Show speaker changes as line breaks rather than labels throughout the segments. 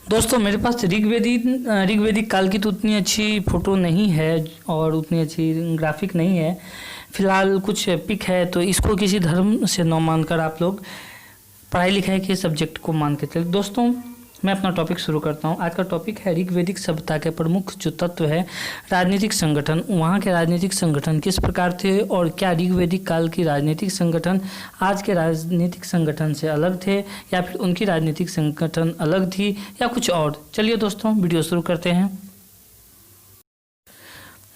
दोस्तों मेरे पास ऋग्वेदिक काल की तो उतनी अच्छी फ़ोटो नहीं है और उतनी अच्छी ग्राफिक नहीं है। फिलहाल कुछ पिक है, तो इसको किसी धर्म से न मानकर आप लोग पढ़ाई लिखाई के सब्जेक्ट को मान के चले। दोस्तों मैं अपना टॉपिक शुरू करता हूँ। आज का टॉपिक है ऋग्वेदिक सभ्यता के प्रमुख जो तत्व है राजनीतिक संगठन। वहाँ के राजनीतिक संगठन किस प्रकार थे और क्या ऋग्वेदिक काल की राजनीतिक संगठन आज के राजनीतिक संगठन से अलग थे या फिर उनकी राजनीतिक संगठन अलग थी या कुछ और। चलिए दोस्तों वीडियो शुरू करते हैं।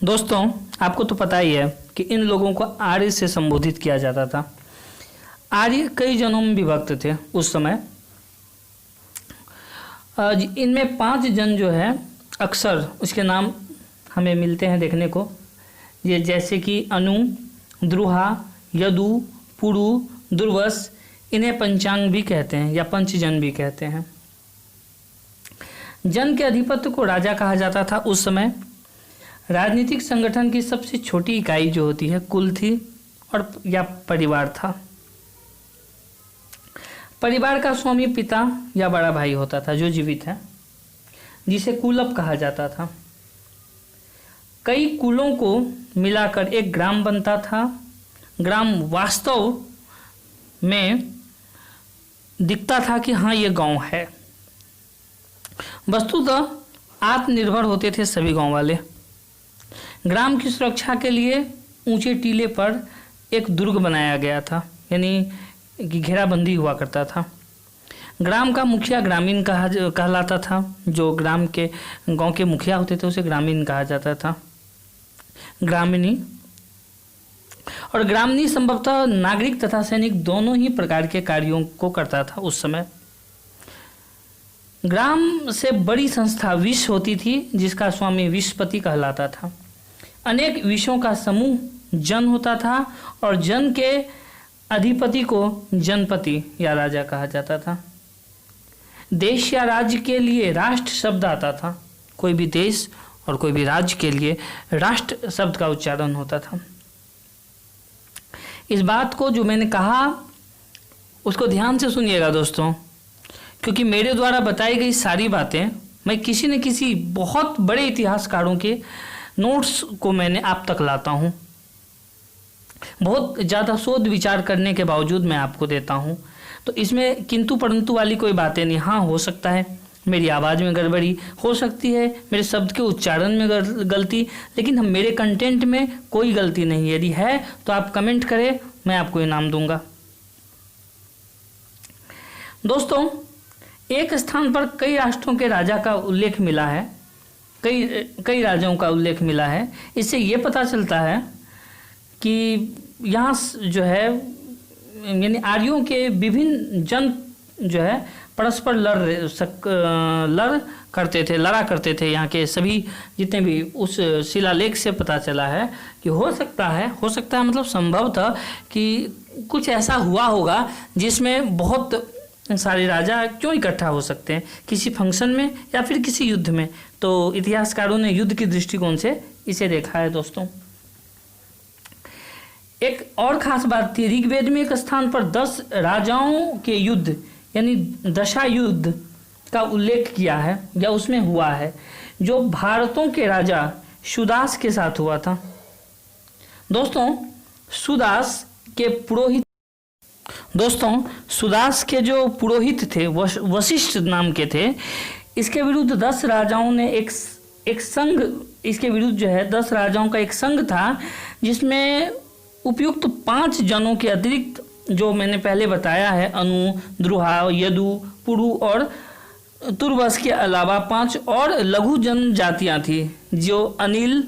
दोस्तों आपको तो पता ही है कि इन लोगों को आर्य से संबोधित किया जाता था। आर्य कई जनों में विभक्त थे उस समय। इनमें 5 जन जो है अक्सर उसके नाम हमें मिलते हैं देखने को, ये जैसे कि अनु, द्रुहा, यदु, पुरु, दुर्वस। इन्हें पंचांग भी कहते हैं या पंचजन भी कहते हैं। जन के अधिपत्य को राजा कहा जाता था उस समय। राजनीतिक संगठन की सबसे छोटी इकाई जो होती है कुल थी और या परिवार था। परिवार का स्वामी पिता या बड़ा भाई होता था जो जीवित है, जिसे कुलप कहा जाता था। कई कुलों को मिलाकर एक ग्राम बनता था। ग्राम वास्तव में दिखता था कि हाँ ये गांव है। वस्तुतः आत्मनिर्भर होते थे सभी गांव वाले। ग्राम की सुरक्षा के लिए ऊंचे टीले पर एक दुर्ग बनाया गया था, यानी कि घेराबंदी हुआ करता था। ग्राम का मुखिया ग्रामीण कहलाता था। जो ग्राम के गांव के मुखिया होते थे उसे ग्रामीण कहा जाता था, ग्रामीणी। और ग्रामीणी संभवतः नागरिक तथा सैनिक दोनों ही प्रकार के कार्यों को करता था उस समय। ग्राम से बड़ी संस्था विष होती थी जिसका स्वामी विषपति कहलाता था। अनेक विषयों का समूह जन होता था और जन के अधिपति को जनपति या राजा कहा जाता था। देश या राज्य के लिए राष्ट्र शब्द आता था। कोई भी देश और कोई भी राज्य के लिए राष्ट्र शब्द का उच्चारण होता था। इस बात को जो मैंने कहा उसको ध्यान से सुनिएगा दोस्तों, क्योंकि मेरे द्वारा बताई गई सारी बातें मैं किसी न किसी बहुत बड़े इतिहासकारों के नोट्स को मैंने आप तक लाता हूँ। बहुत ज़्यादा शोध विचार करने के बावजूद मैं आपको देता हूँ, तो इसमें किंतु परंतु वाली कोई बातें नहीं। हाँ हो सकता है मेरी आवाज़ में गड़बड़ी हो सकती है, मेरे शब्द के उच्चारण में गलती, लेकिन मेरे कंटेंट में कोई गलती नहीं। यदि है तो आप कमेंट करें, मैं आपको इनाम दूंगा। दोस्तों एक स्थान पर कई राष्ट्रों के राजा का उल्लेख मिला है, कई राजाओं का उल्लेख मिला है। इससे ये पता चलता है कि यहाँ जो है यानी आर्यों के विभिन्न जन जो है परस्पर लड़ा करते थे। यहाँ के सभी जितने भी उस शिलालेख से पता चला है कि हो सकता है मतलब संभव था कि कुछ ऐसा हुआ होगा जिसमें बहुत सारे राजा क्यों इकट्ठा हो सकते हैं किसी फंक्शन में या फिर किसी युद्ध में। तो इतिहासकारों ने युद्ध के दृष्टिकोण से इसे देखा है। दोस्तों एक और खास बात थी, ऋग्वेद में एक स्थान पर 10 राजाओं के युद्ध यानी दशा युद्ध का उल्लेख किया है या उसमें हुआ है, जो भारतों के राजा सुदास के साथ हुआ था। दोस्तों सुदास के जो पुरोहित थे वशिष्ठ नाम के थे, इसके विरुद्ध 10 राजाओं ने एक संघ, इसके विरुद्ध जो है 10 राजाओं का एक संघ था, जिसमें उपयुक्त 5 जनों के अतिरिक्त जो मैंने पहले बताया है अनु, द्रुहा, यदु, पुरु और तुर्वस के अलावा 5 और लघु जनजातियां थी जो अनिल,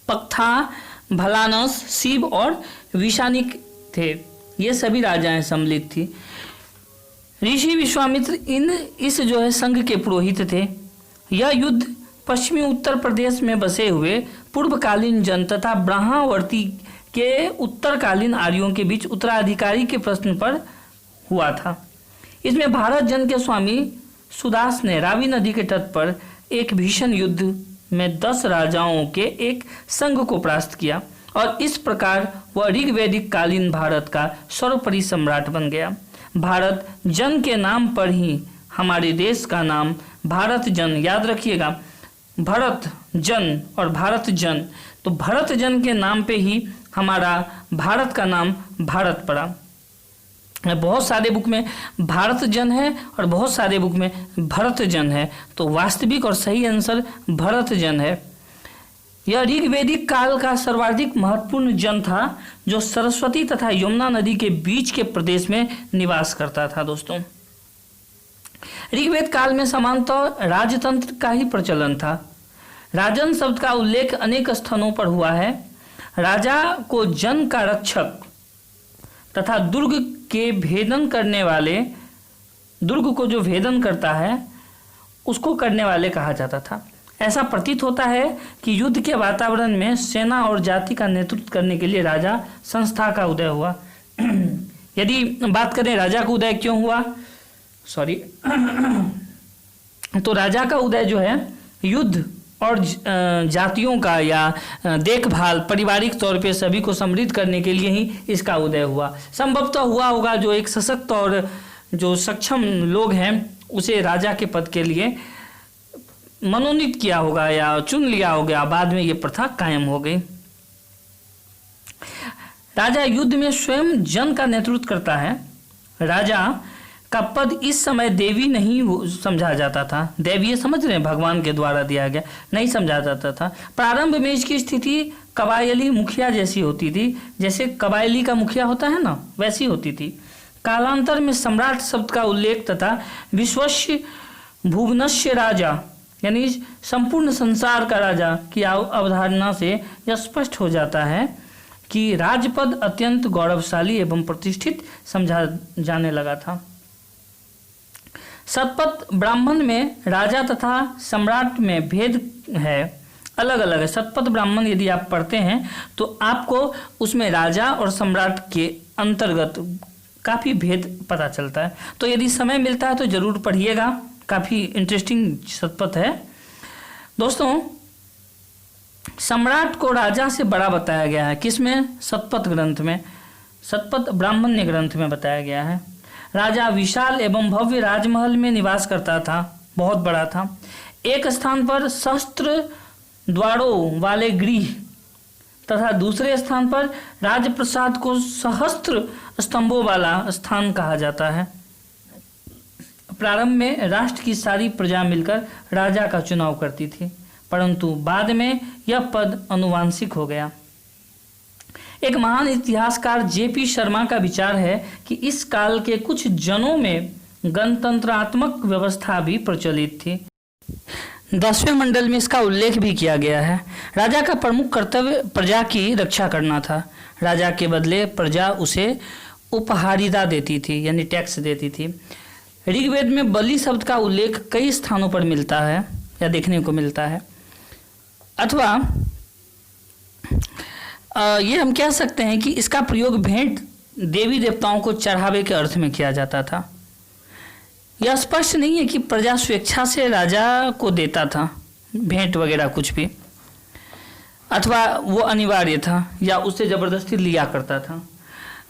पक्था, भलानस, शिव और विशानिक थे। ये सभी राजाएं सम्मिलित थी। ऋषि विश्वामित्र इस जो है संघ के पुरोहित थे। यह युद्ध पश्चिमी उत्तर प्रदेश में बसे हुए पूर्वकालीन जन तथा ब्रह्मावर्ती के उत्तरकालीन आर्यों के बीच उत्तराधिकारी के प्रश्न पर हुआ था। इसमें भारत जन के स्वामी सुदास ने रावी नदी के तट पर एक भीषण युद्ध में 10 राजाओं के एक संघ को परास्त किया और इस प्रकार वह ऋग्वैदिक कालीन भारत का सर्वोपरि सम्राट बन गया। भारत जन के नाम पर ही हमारे देश का नाम भारत जन। याद रखिएगा, भरत जन और भारत जन, तो भरत जन के नाम पे ही हमारा भारत का नाम भारत पड़ा। बहुत सारे बुक में भारत जन है और बहुत सारे बुक में भरत जन है, तो वास्तविक और सही आंसर भरत जन है। यह ऋग्वैदिक काल का सर्वाधिक महत्वपूर्ण जन था जो सरस्वती तथा यमुना नदी के बीच के प्रदेश में निवास करता था। दोस्तों, ऋग्वेद काल में सामान्यतः राजतंत्र का ही प्रचलन था। राजन शब्द का उल्लेख अनेक स्थानों पर हुआ है। राजा को जन का रक्षक तथा दुर्ग के भेदन करने वाले, दुर्ग को जो भेदन करता है उसको करने वाले कहा जाता था। ऐसा प्रतीत होता है कि युद्ध के वातावरण में सेना और जाति का नेतृत्व करने के लिए राजा संस्था का उदय हुआ। यदि बात करें राजा का उदय क्यों हुआ, तो राजा का उदय जो है युद्ध और जातियों का या देखभाल पारिवारिक तौर पे सभी को समृद्ध करने के लिए ही इसका उदय हुआ। संभवतः हुआ होगा जो एक सशक्त और जो सक्षम लोग हैं उसे राजा के पद के लिए मनोनीत किया होगा या चुन लिया होगा, बाद में ये प्रथा कायम हो गई। राजा युद्ध में स्वयं जन का नेतृत्व करता है। राजा का पद इस समय देवी नहीं समझा जाता था। देवी ये समझ रहे हैं, भगवान के द्वारा दिया गया, नहीं समझा जाता था। प्रारंभ में इसकी स्थिति कबायली मुखिया जैसी होती थी, जैसे कबायली का मुखिया होता है ना, वैसी होती थी। कालांतर में सम्राट शब्द का उल्लेख तथा विश्वस्य भुवनस्य राजा यानी संपूर्ण संसार का राजा की अवधारणा से यह स्पष्ट हो जाता है कि राजपद अत्यंत गौरवशाली एवं प्रतिष्ठित समझा जाने लगा था। शतपथ ब्राह्मण में राजा तथा सम्राट में भेद है, अलग अलग है। शतपथ ब्राह्मण यदि आप पढ़ते हैं तो आपको उसमें राजा और सम्राट के अंतर्गत काफ़ी भेद पता चलता है। तो यदि समय मिलता है तो जरूर पढ़िएगा, काफ़ी इंटरेस्टिंग शतपथ है। दोस्तों, सम्राट को राजा से बड़ा बताया गया है, किसमें? शतपथ ग्रंथ में, शतपथ ब्राह्मण्य ग्रंथ में बताया गया है। राजा विशाल एवं भव्य राजमहल में निवास करता था, बहुत बड़ा था। एक स्थान पर सहस्त्र द्वारों वाले गृह तथा दूसरे स्थान पर राजप्रसाद को सहस्त्र स्तंभों वाला स्थान कहा जाता है। प्रारंभ में राष्ट्र की सारी प्रजा मिलकर राजा का चुनाव करती थी, परंतु बाद में यह पद अनुवांशिक हो गया। एक महान इतिहासकार जेपी शर्मा का विचार है कि इस काल के कुछ जनों में गणतंत्रात्मक व्यवस्था भी प्रचलित थी। 10वें मंडल में इसका उल्लेख भी किया गया है। राजा का प्रमुख कर्तव्य प्रजा की रक्षा करना था। राजा के बदले प्रजा उसे उपहारिता देती थी, यानी टैक्स देती थी। ऋग्वेद में बलि शब्द का उल्लेख कई स्थानों पर मिलता है या देखने को मिलता है, अथवा ये हम कह सकते हैं कि इसका प्रयोग भेंट देवी देवताओं को चढ़ावे के अर्थ में किया जाता था। यह स्पष्ट नहीं है कि प्रजा स्वेच्छा से राजा को देता था भेंट वगैरह कुछ भी, अथवा वो अनिवार्य था या उससे जबरदस्ती लिया करता था।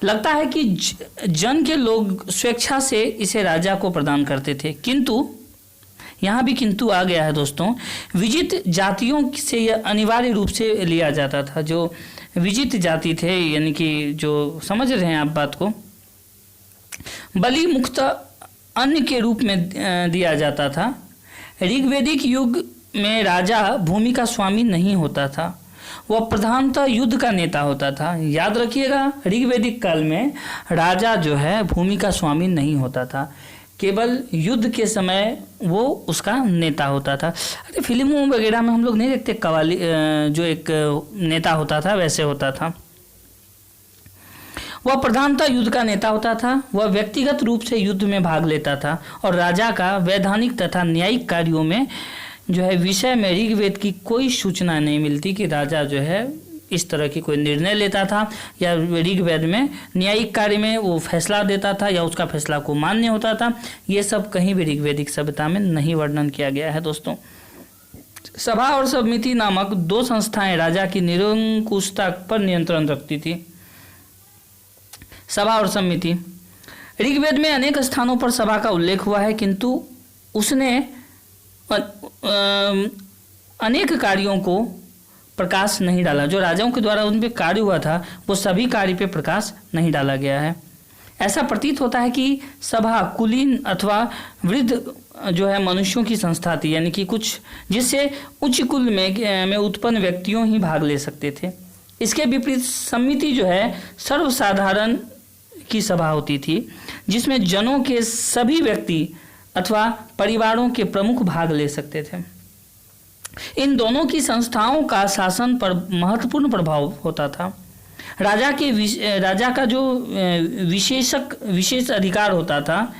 लगता है कि जन के लोग स्वेच्छा से इसे राजा को प्रदान करते थे, किंतु यहाँ भी किंतु आ गया है दोस्तों। विजित जातियों से यह अनिवार्य रूप से लिया जाता था। जो विजित जाति थे, यानी कि जो समझ रहे हैं आप बात को, बलि मुख्यतः अन्न के रूप में दिया जाता था। ऋग्वैदिक युग में राजा भूमि का स्वामी नहीं होता था, वह प्रधानतः युद्ध का नेता होता था। याद रखिएगा, ऋग्वैदिक काल में राजा जो है भूमि का स्वामी नहीं होता था, केवल युद्ध के समय वो उसका नेता होता था। अरे फिल्मों वगैरह में हम लोग नहीं देखते कवाली जो एक नेता होता था वैसे होता था। वह प्रधानतः युद्ध का नेता होता था। वह व्यक्तिगत रूप से युद्ध में भाग लेता था और राजा का वैधानिक तथा न्यायिक कार्यों में जो है विषय में ऋग्वेद की कोई सूचना नहीं मिलती कि राजा जो है इस तरह की कोई निर्णय लेता था या ऋग्वेद में न्यायिक कार्य में वो फैसला देता था या उसका फैसला को मान्य होता था। ये सब कहीं भी ऋग्वैदिक सभ्यता में नहीं वर्णन किया गया है। दोस्तों, सभा और समिति नामक दो संस्थाएं राजा की निरंकुशता पर नियंत्रण रखती थी। सभा और समिति, ऋग्वेद में अनेक स्थानों पर सभा का उल्लेख हुआ है, किंतु उसने अनेक कार्यों को प्रकाश नहीं डाला। जो राजाओं के द्वारा उन पे कार्य हुआ था वो सभी कार्य पे प्रकाश नहीं डाला गया है। ऐसा प्रतीत होता है कि सभा कुलीन अथवा वृद्ध जो है मनुष्यों की संस्था थी, यानी कि कुछ जिससे उच्च कुल में उत्पन्न व्यक्तियों ही भाग ले सकते थे। इसके विपरीत समिति जो है सर्वसाधारण की सभा होती थी, जिसमें जनों के सभी व्यक्ति अथवा परिवारों के प्रमुख भाग ले सकते थे। इन दोनों की संस्थाओं का शासन पर महत्वपूर्ण प्रभाव होता था। राजा का जो विशेष अधिकार होता था,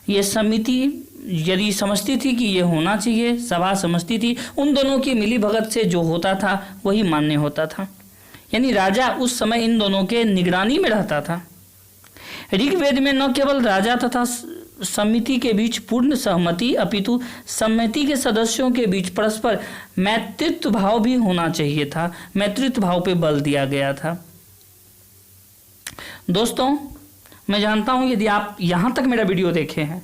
ये समिति यदि समझती थी कि ये होना चाहिए, सभा समझती थी, उन दोनों की मिली भगत से जो होता था वही मान्य होता था। यानी राजा उस समय इन दोनों के निगरानी में रहता था। ऋग्वेद में न केवल राजा तथा समिति के बीच पूर्ण सहमति अपितु समिति के सदस्यों के बीच परस्पर मैत्रित्व भाव भी होना चाहिए था। मैत्रित्व भाव पे बल दिया गया था। दोस्तों, मैं जानता हूं यदि आप यहां तक मेरा वीडियो देखे हैं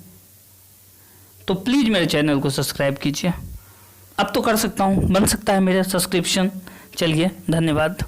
तो प्लीज मेरे चैनल को सब्सक्राइब कीजिए। अब तो कर सकता हूं, बन सकता है मेरा सब्सक्रिप्शन। चलिए, धन्यवाद।